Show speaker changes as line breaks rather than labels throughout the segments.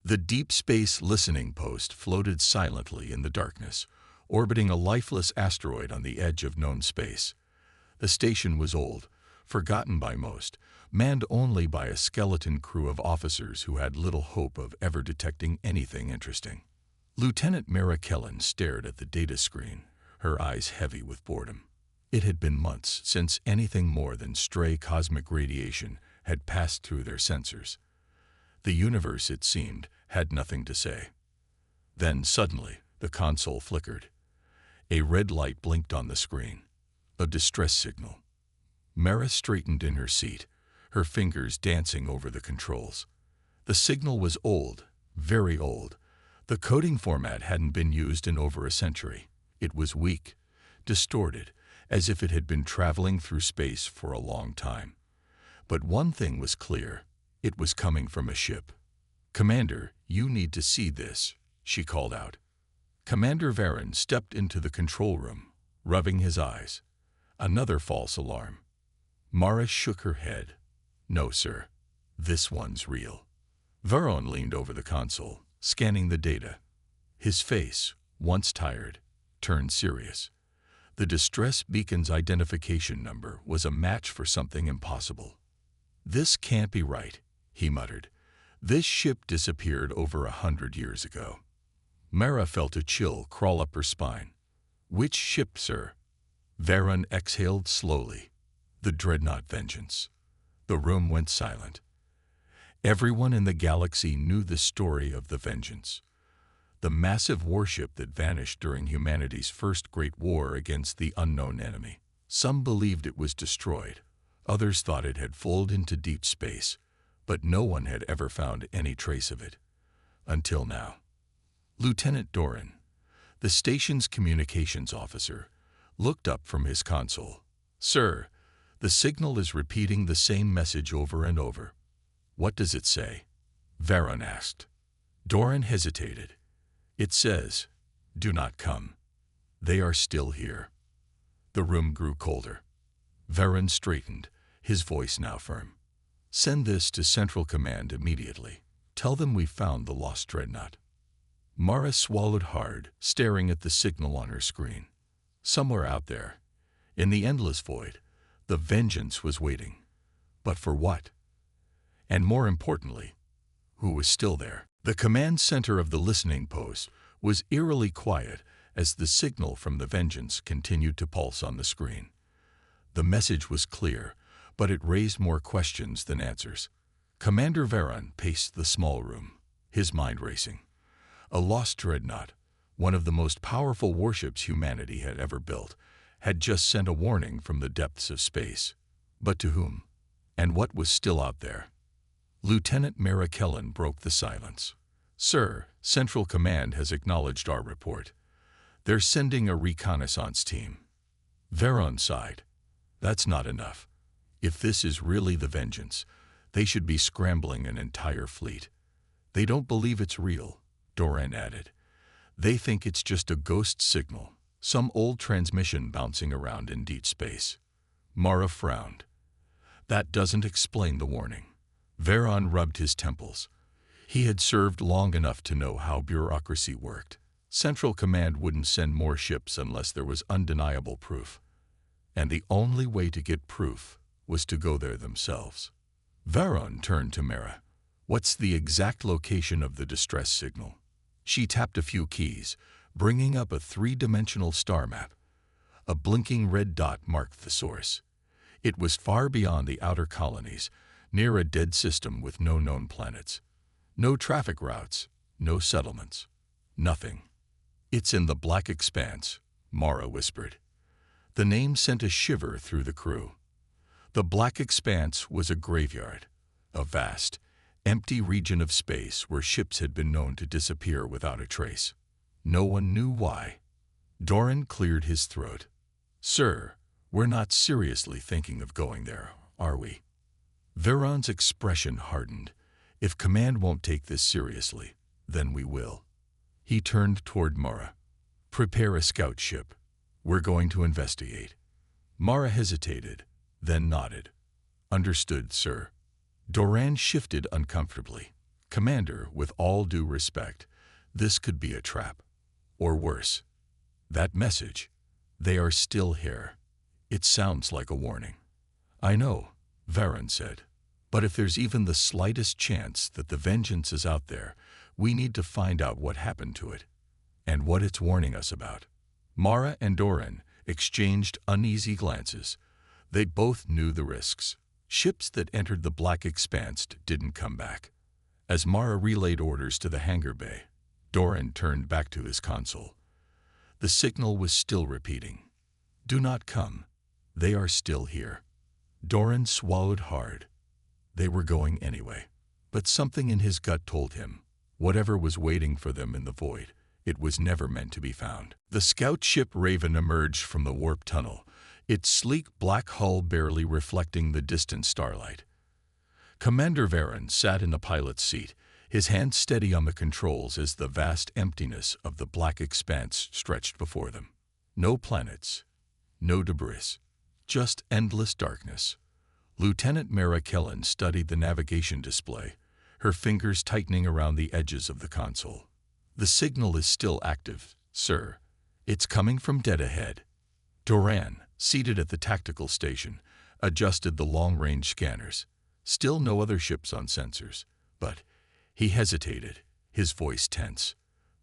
The deep space listening post floated silently in the darkness, orbiting a lifeless asteroid on the edge of known space. The station was old, forgotten by most, manned only by a skeleton crew of officers who had little hope of ever detecting anything interesting. Lieutenant Mara Kellen stared at the data screen, her eyes heavy with boredom. It had been months since anything more than stray cosmic radiation had passed through their sensors. The universe, it seemed, had nothing to say. Then suddenly, the console flickered. A red light blinked on the screen. A distress signal. Mara straightened in her seat, her fingers dancing over the controls. The signal was old, very old. The coding format hadn't been used in over a century. It was weak, distorted, as if it had been traveling through space for a long time. But one thing was clear. It was coming from a ship. "Commander, you need to see this," she called out. Commander Varon stepped into the control room, rubbing his eyes. Another false alarm. Mara shook her head. "No, sir. This one's real." Varon leaned over the console, scanning the data. His face, once tired, turned serious. The distress beacon's identification number was a match for something impossible. "This can't be right," he muttered. "This ship disappeared over 100 years ago." Mara felt a chill crawl up her spine. "Which ship, sir?" Varon exhaled slowly. "The Dreadnought Vengeance." The room went silent. Everyone in the galaxy knew the story of the Vengeance. The massive warship that vanished during humanity's first great war against the unknown enemy. Some believed it was destroyed. Others thought it had fallen into deep space, but no one had ever found any trace of it. Until now. Lieutenant Doran, the station's communications officer, looked up from his console. "Sir, the signal is repeating the same message over and over." "What does it say?" Varon asked. Doran hesitated. "It says, 'Do not come. They are still here.'" The room grew colder. Varon straightened, his voice now firm. "Send this to Central Command immediately. Tell them we found the lost Dreadnought." Mara swallowed hard, staring at the signal on her screen. Somewhere out there, in the endless void, the Vengeance was waiting. But for what? And more importantly, who was still there? The command center of the listening post was eerily quiet as the signal from the Vengeance continued to pulse on the screen. The message was clear, but it raised more questions than answers. Commander Varon paced the small room, his mind racing. A lost Dreadnought, one of the most powerful warships humanity had ever built, had just sent a warning from the depths of space. But to whom? And what was still out there? Lieutenant Mara Kellen broke the silence. "Sir, Central Command has acknowledged our report. They're sending a reconnaissance team." Varon sighed. "That's not enough. If this is really the Vengeance, they should be scrambling an entire fleet." "They don't believe it's real," Doran added. "They think it's just a ghost signal, some old transmission bouncing around in deep space." Mara frowned. "That doesn't explain the warning." Varon rubbed his temples. He had served long enough to know how bureaucracy worked. Central Command wouldn't send more ships unless there was undeniable proof. And the only way to get proof was to go there themselves. Varon turned to Mara. "What's the exact location of the distress signal?" She tapped a few keys, bringing up a three-dimensional star map. A blinking red dot marked the source. It was far beyond the outer colonies, near a dead system with no known planets. No traffic routes, no settlements, nothing. "It's in the black expanse," Mara whispered. The name sent a shiver through the crew. The black expanse was a graveyard, a vast, empty region of space where ships had been known to disappear without a trace. No one knew why. Doran cleared his throat. "Sir, we're not seriously thinking of going there, are we?" Varon's expression hardened. "If Command won't take this seriously, then we will." He turned toward Mara. "Prepare a scout ship. We're going to investigate." Mara hesitated, then nodded. "Understood, sir." Doran shifted uncomfortably. Commander, with all due respect, this could be a trap. Or worse. That message. They are still here. It sounds like a warning. I know, Varen said. But if there's even the slightest chance that the vengeance is out there, we need to find out what happened to it. And what it's warning us about. Mara and Doran exchanged uneasy glances. They both knew the risks. Ships that entered the black expanse didn't come back. As Mara relayed orders to the hangar bay, Doran turned back to his console. The signal was still repeating. Do not come. They are still here. Doran swallowed hard. They were going anyway. But something in his gut told him, whatever was waiting for them in the void, it was never meant to be found. The scout ship Raven emerged from the warp tunnel, its sleek black hull barely reflecting the distant starlight. Commander Varen sat in the pilot's seat, his hands steady on the controls as the vast emptiness of the black expanse stretched before them. No planets, no debris, just endless darkness. Lieutenant Mara Kellen studied the navigation display, her fingers tightening around the edges of the console. The signal is still active, sir. It's coming from dead ahead. Doran, seated at the tactical station, adjusted the long-range scanners. Still no other ships on sensors, but he hesitated, his voice tense.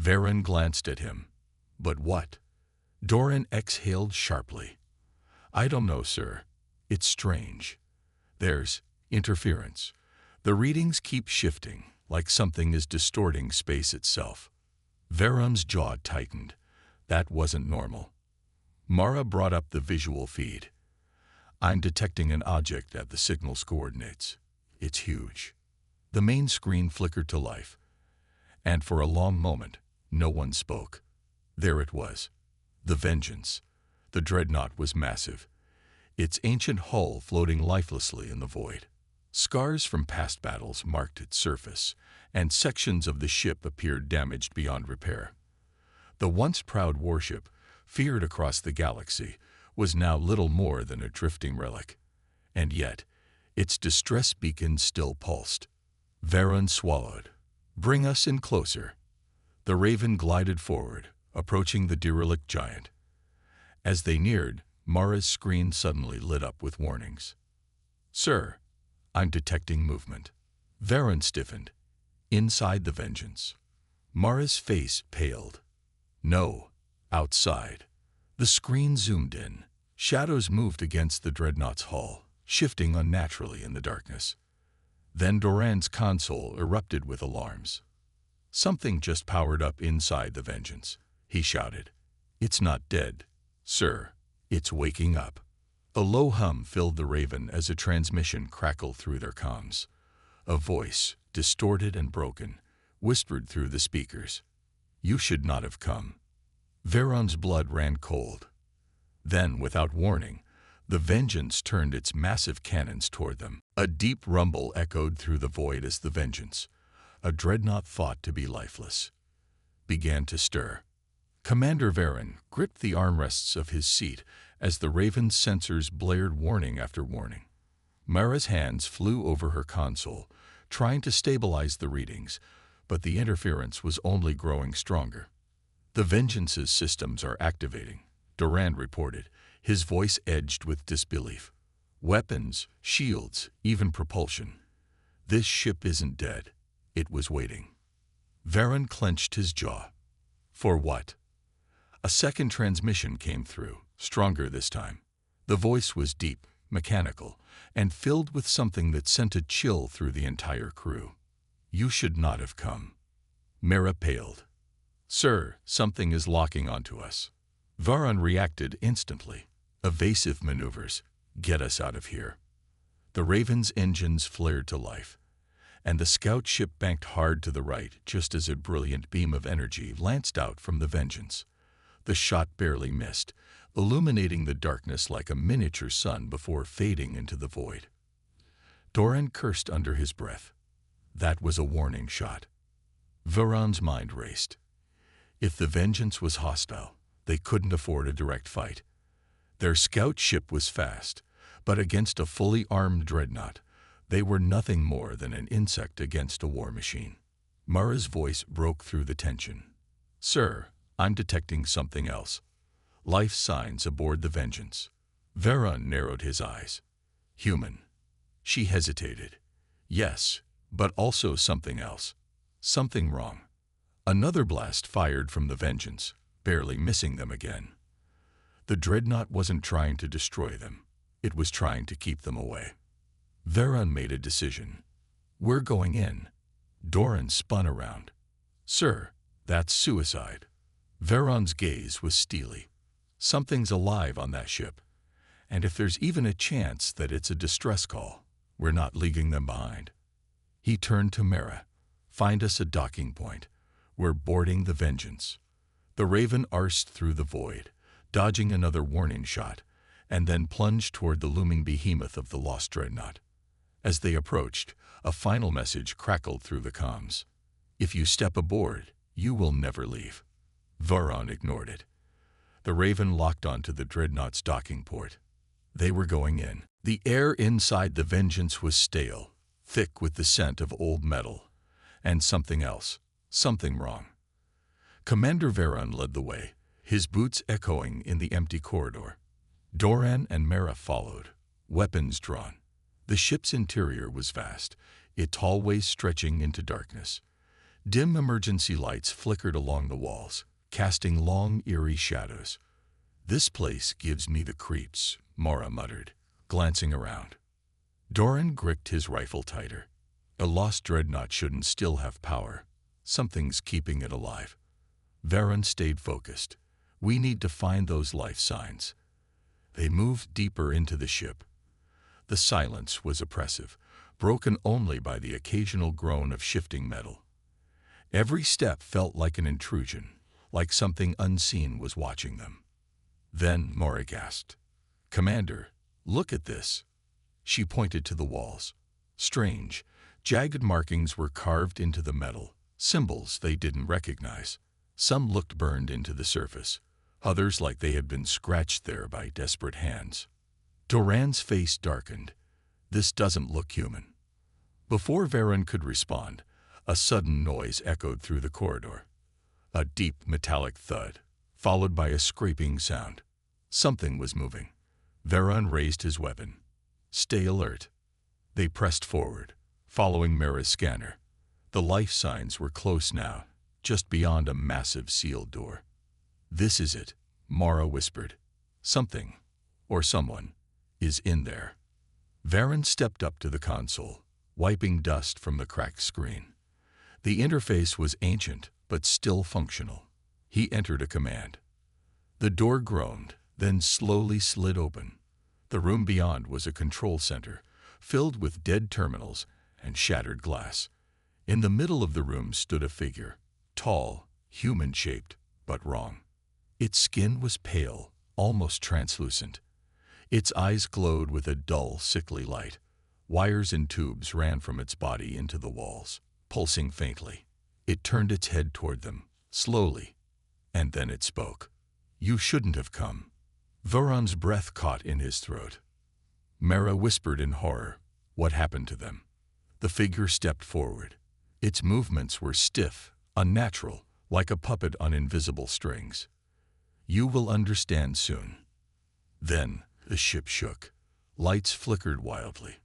Varen glanced at him. But what? Doran exhaled sharply. I don't know, sir. It's strange. There's interference. The readings keep shifting, like something is distorting space itself. Varen's jaw tightened. That wasn't normal. Mara brought up the visual feed. I'm detecting an object at the signal's coordinates. It's huge. The main screen flickered to life, and for a long moment, no one spoke. There it was. The Vengeance. The Dreadnought was massive, its ancient hull floating lifelessly in the void. Scars from past battles marked its surface, and sections of the ship appeared damaged beyond repair. The once proud warship, feared across the galaxy, was now little more than a drifting relic. And yet, its distress beacon still pulsed. Varen swallowed. Bring us in closer. The Raven glided forward, approaching the derelict giant. As they neared, Mara's screen suddenly lit up with warnings. Sir, I'm detecting movement. Varen stiffened. Inside the Vengeance. Mara's face paled. No, outside. The screen zoomed in. Shadows moved against the Dreadnought's hull, shifting unnaturally in the darkness. Then Doran's console erupted with alarms. Something just powered up inside the Vengeance, he shouted. It's not dead, sir. It's waking up. A low hum filled the Raven as a transmission crackled through their comms. A voice, distorted and broken, whispered through the speakers. You should not have come. Varen's blood ran cold. Then, without warning, the Vengeance turned its massive cannons toward them. A deep rumble echoed through the void as the Vengeance, a dreadnought thought to be lifeless, began to stir. Commander Varen gripped the armrests of his seat as the Raven's sensors blared warning after warning. Mara's hands flew over her console, trying to stabilize the readings, but the interference was only growing stronger. The Vengeance's systems are activating, Doran reported, his voice edged with disbelief. Weapons, shields, even propulsion. This ship isn't dead. It was waiting. Varen clenched his jaw. For what? A second transmission came through, stronger this time. The voice was deep, mechanical, and filled with something that sent a chill through the entire crew. You should not have come. Mara paled. Sir, something is locking onto us. Varen reacted instantly. Evasive maneuvers. Get us out of here. The Raven's engines flared to life, and the scout ship banked hard to the right just as a brilliant beam of energy lanced out from the Vengeance. The shot barely missed, illuminating the darkness like a miniature sun before fading into the void. Doran cursed under his breath. That was a warning shot. Varen's mind raced. If the Vengeance was hostile, they couldn't afford a direct fight. Their scout ship was fast, but against a fully armed dreadnought, they were nothing more than an insect against a war machine. Mara's voice broke through the tension. "Sir, I'm detecting something else. Life signs aboard the Vengeance." Veron narrowed his eyes. "Human." She hesitated. "Yes, but also something else. Something wrong." Another blast fired from the Vengeance, barely missing them again. The Dreadnought wasn't trying to destroy them. It was trying to keep them away. Veron made a decision. "We're going in." Doran spun around. "Sir, that's suicide." Veron's gaze was steely. "Something's alive on that ship. And if there's even a chance that it's a distress call, we're not leaving them behind." He turned to Mara. "Find us a docking point. We're boarding the Vengeance." The Raven arsed through the void, dodging another warning shot, and then plunged toward the looming behemoth of the lost Dreadnought. As they approached, a final message crackled through the comms. "If you step aboard, you will never leave." Veron ignored it. The Raven locked onto the Dreadnought's docking port. They were going in. The air inside the Vengeance was stale, thick with the scent of old metal. And something else. Something wrong. Commander Veron led the way, his boots echoing in the empty corridor. Doran and Mara followed, weapons drawn. The ship's interior was vast, its hallways stretching into darkness. Dim emergency lights flickered along the walls, casting long, eerie shadows. "This place gives me the creeps," Mara muttered, glancing around. Doran gripped his rifle tighter. A lost Dreadnought shouldn't still have power. Something's keeping it alive. Veron stayed focused. "We need to find those life signs." They moved deeper into the ship. The silence was oppressive, broken only by the occasional groan of shifting metal. Every step felt like an intrusion, like something unseen was watching them. Then Mara gasped. "Commander, look at this." She pointed to the walls. Strange, jagged markings were carved into the metal, symbols they didn't recognize. Some looked burned into the surface, others like they had been scratched there by desperate hands. Doran's face darkened. "This doesn't look human." Before Veron could respond, a sudden noise echoed through the corridor. A deep metallic thud, followed by a scraping sound. Something was moving. Veron raised his weapon. "Stay alert." They pressed forward, following Mara's scanner. The life signs were close now, just beyond a massive sealed door. "This is it," Mara whispered. "Something, or someone, is in there." Veron stepped up to the console, wiping dust from the cracked screen. The interface was ancient, but still functional. He entered a command. The door groaned, then slowly slid open. The room beyond was a control center, filled with dead terminals and shattered glass. In the middle of the room stood a figure, tall, human-shaped, but wrong. Its skin was pale, almost translucent. Its eyes glowed with a dull, sickly light. Wires and tubes ran from its body into the walls, pulsing faintly. It turned its head toward them, slowly, and then it spoke. "You shouldn't have come." Veron's breath caught in his throat. Mara whispered in horror, "What happened to them?" The figure stepped forward. Its movements were stiff, unnatural, like a puppet on invisible strings. "You will understand soon." Then the ship shook. Lights flickered wildly.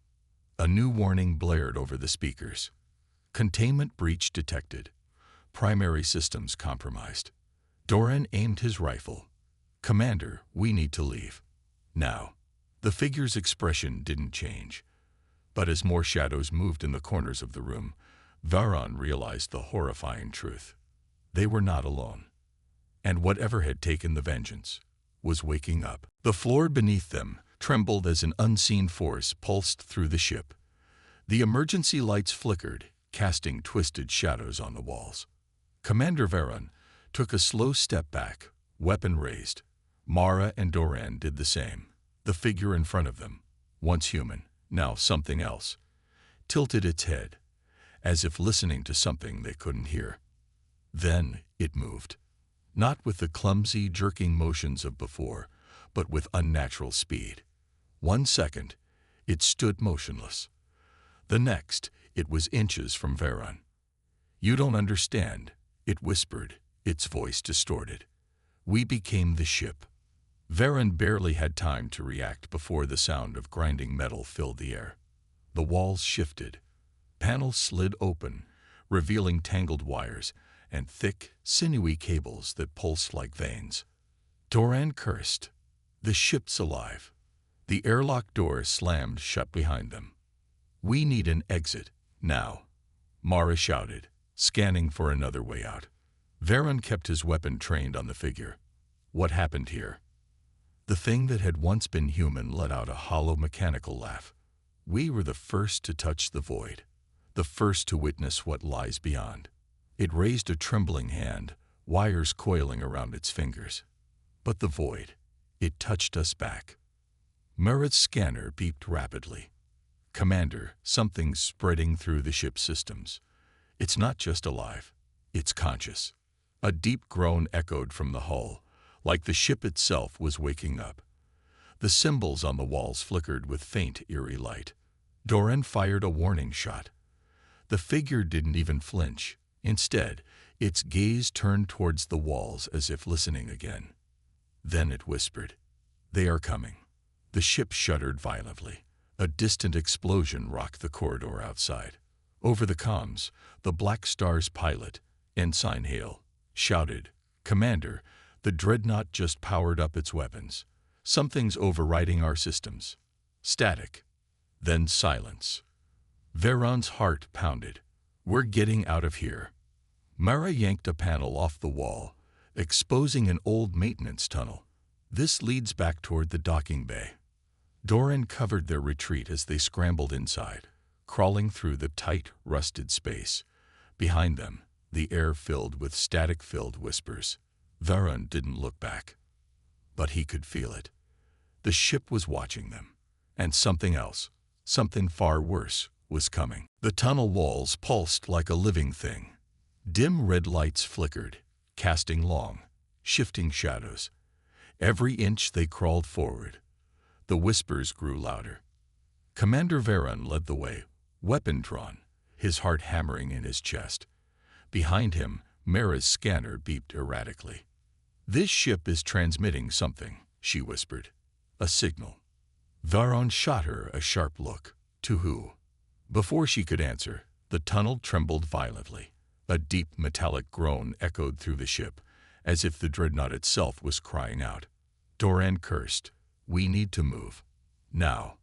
A new warning blared over the speakers. "Containment breach detected. Primary systems compromised." Doran aimed his rifle. "Commander, we need to leave. Now." The figure's expression didn't change. But as more shadows moved in the corners of the room, Veron realized the horrifying truth. They were not alone. And whatever had taken the Vengeance was waking up. The floor beneath them trembled as an unseen force pulsed through the ship. The emergency lights flickered, casting twisted shadows on the walls. Commander Veron took a slow step back, weapon raised. Mara and Doran did the same. The figure in front of them, once human, now something else, tilted its head, as if listening to something they couldn't hear. Then it moved. Not with the clumsy, jerking motions of before, but with unnatural speed. 1 second, it stood motionless. The next, it was inches from Veron. "You don't understand," it whispered, its voice distorted. "We became the ship." Varen barely had time to react before the sound of grinding metal filled the air. The walls shifted. Panels slid open, revealing tangled wires and thick, sinewy cables that pulsed like veins. Doran cursed. "The ship's alive." The airlock door slammed shut behind them. "We need an exit, now," Mara shouted, scanning for another way out. Varen kept his weapon trained on the figure. What happened here? The thing that had once been human let out a hollow mechanical laugh. "We were the first to touch the void, the first to witness what lies beyond." It raised a trembling hand, wires coiling around its fingers. "But the void, it touched us back." Mara's scanner beeped rapidly. "Commander, something's spreading through the ship's systems. It's not just alive, it's conscious." A deep groan echoed from the hull, like the ship itself was waking up. The symbols on the walls flickered with faint, eerie light. Doran fired a warning shot. The figure didn't even flinch. Instead, its gaze turned towards the walls as if listening again. Then it whispered, "They are coming." The ship shuddered violently. A distant explosion rocked the corridor outside. Over the comms, the Black Star's pilot, Ensign Hale, shouted, "Commander, the Dreadnought just powered up its weapons. Something's overriding our systems." Static. Then silence. Varen's heart pounded. "We're getting out of here." Mara yanked a panel off the wall, exposing an old maintenance tunnel. "This leads back toward the docking bay." Doran covered their retreat as they scrambled inside, crawling through the tight, rusted space. Behind them, the air filled with static-filled whispers. Varen didn't look back, but he could feel it. The ship was watching them, and something else, something far worse, was coming. The tunnel walls pulsed like a living thing. Dim red lights flickered, casting long, shifting shadows. Every inch they crawled forward. The whispers grew louder. Commander Varen led the way, weapon drawn, his heart hammering in his chest. Behind him, Mara's scanner beeped erratically. "This ship is transmitting something," she whispered. "A signal." Varen shot her a sharp look. To who? Before she could answer, the tunnel trembled violently. A deep metallic groan echoed through the ship, as if the Dreadnought itself was crying out. Doran cursed. "We need to move. Now."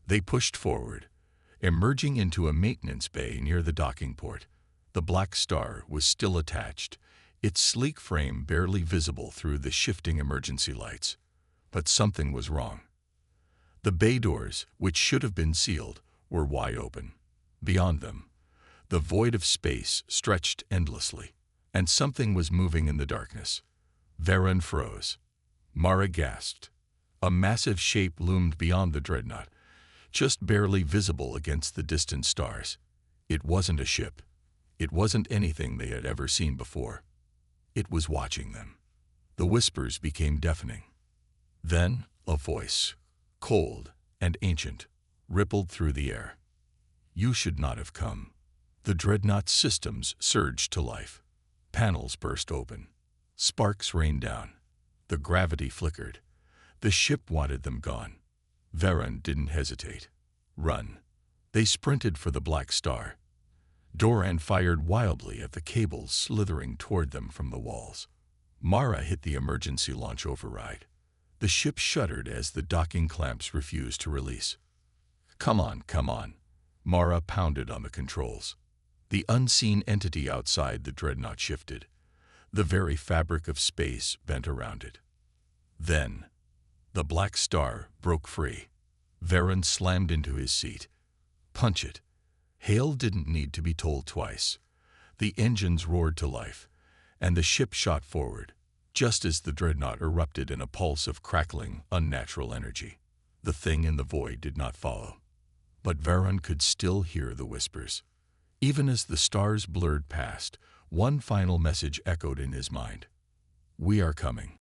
They pushed forward, emerging into a maintenance bay near the docking port. The Black Star was still attached, its sleek frame barely visible through the shifting emergency lights. But something was wrong. The bay doors, which should have been sealed, were wide open. Beyond them, the void of space stretched endlessly, and something was moving in the darkness. Varen froze. Mara gasped. A massive shape loomed beyond the Dreadnought, just barely visible against the distant stars. It wasn't a ship. It wasn't anything they had ever seen before. It was watching them. The whispers became deafening. Then a voice, cold and ancient, rippled through the air. "You should not have come." The Dreadnought's systems surged to life. Panels burst open. Sparks rained down. The gravity flickered. The ship wanted them gone. Varen didn't hesitate. "Run." They sprinted for the Black Star. Doran fired wildly at the cables slithering toward them from the walls. Mara hit the emergency launch override. The ship shuddered as the docking clamps refused to release. Come on, come on." Mara pounded on the controls. The unseen entity outside the Dreadnought shifted. The very fabric of space bent around it. Then, the Black Star broke free. Varen slammed into his seat. "Punch it." Hale didn't need to be told twice. The engines roared to life, and the ship shot forward, just as the Dreadnought erupted in a pulse of crackling, unnatural energy. The thing in the void did not follow. But Varen could still hear the whispers. Even as the stars blurred past, one final message echoed in his mind. "We are coming."